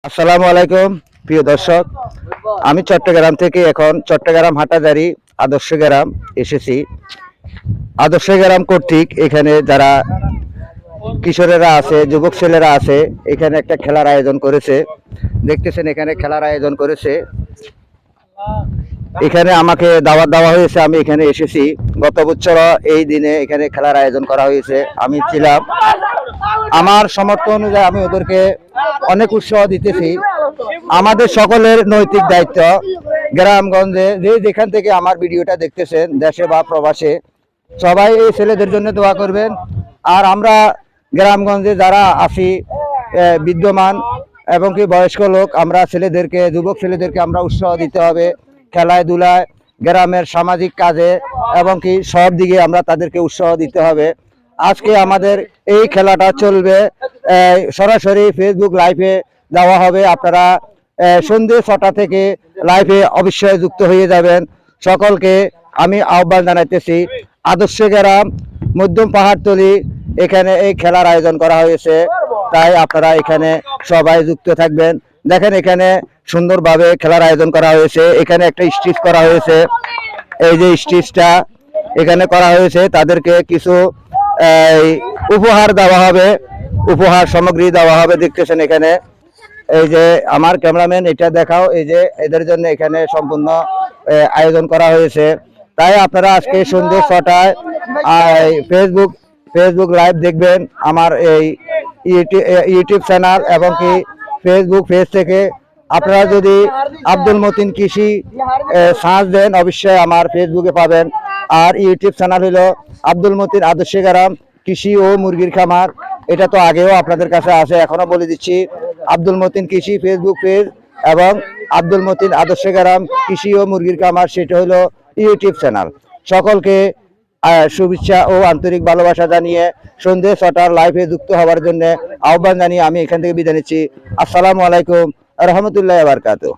আসসালামু আলাইকুম প্রিয় দর্শক, আমি চট্টগ্রাম থেকে এখন চট্টগ্রাম হাটাজারি আদর্শ গ্রাম এসেছি। আদর্শ গ্রাম কর্তৃক এখানে যারা কিশোরেরা আছে, যুবক ছেলেরা আছে, এখানে একটা খেলার আয়োজন করেছে। দেখতেছেন এখানে খেলার আয়োজন করেছে। এখানে আমাকে দাওয়াত দেওয়া হয়েছে, আমি এখানে এসেছি। গত বছর এই দিনে এখানে খেলার আয়োজন করা হয়েছে, আমি ছিলাম। আমার সমর্থন অনুযায়ী আমি ওদেরকে অনেক উৎসাহ দিতেছি। আমাদের সকলের নৈতিক দায়িত্ব, গ্রামগঞ্জে যে যেখান থেকে আমার ভিডিওটা দেখতেছেন, দেশে বা প্রবাসে, সবাই এই ছেলেদের জন্য দোয়া করবেন। আর আমরা গ্রামগঞ্জে যারা আছি বিদ্যমান এবং কি বয়স্ক লোক, আমরা ছেলেদেরকে, যুবক ছেলেদেরকে আমরা উৎসাহ দিতে হবে খেলায় ধুলায়, গ্রামের সামাজিক কাজে এবং কি সব দিকে আমরা তাদেরকে উৎসাহ দিতে হবে। আজকে আমাদের এই খেলাটা চলবে সরাসরি ফেসবুক লাইভে দেওয়া হবে। আপনারা সন্ধ্যে 6টা থেকে লাইভে অবশ্যই যুক্ত হয়ে যাবেন। সকলকে আমি আহ্বান জানাইতেছি। আদর্শ গ্রাম মধ্যম পাহাড়তলি এখানে এই খেলার আয়োজন করা হয়েছে, তাই আপনারা এখানে সবাই যুক্ত থাকবেন। দেখেন এখানে সুন্দরভাবে খেলার আয়োজন করা হয়েছে। এখানে একটা স্টেজ করা হয়েছে, এই যে স্টেজটা এখানে করা হয়েছে, তাদেরকে কিছু উপহার দেওয়া হবে, উপহার সামগ্রী দেওয়া হবে। দেখতেছেন এখানে এই যে আমার ক্যামেরাম্যান, এটা দেখাও, এই যে এদের জন্য এখানে সম্পূর্ণ আয়োজন করা হয়েছে। তাই আপনারা আজকে সন্ধ্যে 6টায় ফেসবুক লাইভ দেখবেন আমার এই ইউটিউব চ্যানেল এবং কি ফেসবুক পেজ থেকে। আপনারা যদি আব্দুল মতিন কৃষি সার্চ দেন, অবশ্যই আমার ফেসবুকে পাবেন। আর ইউটিউব চ্যানেল হলো আব্দুল মতিন আদর্শ গ্রাম কৃষি ও মুরগির খামার। এটা তো আগেও আপনাদের কাছে আছে, এখনো বলে দিচ্ছি। আব্দুল মতিন কৃষি ফেসবুক পেজ এবং আব্দুল মতিন আদর্শ গ্রাম কৃষি ও মুরগির খামার, সেটা হলো ইউটিউব চ্যানেল। সকলকে শুভেচ্ছা ও আন্তরিক ভালোবাসা জানিয়ে সন্ধ্যে 6টার লাইভে যুক্ত হওয়ার জন্য আহ্বান জানিয়ে আমি এখান থেকে বিদায় নিচ্ছি। আসসালামু আলাইকুম রহমতুল্লাহ বারকাতুহু।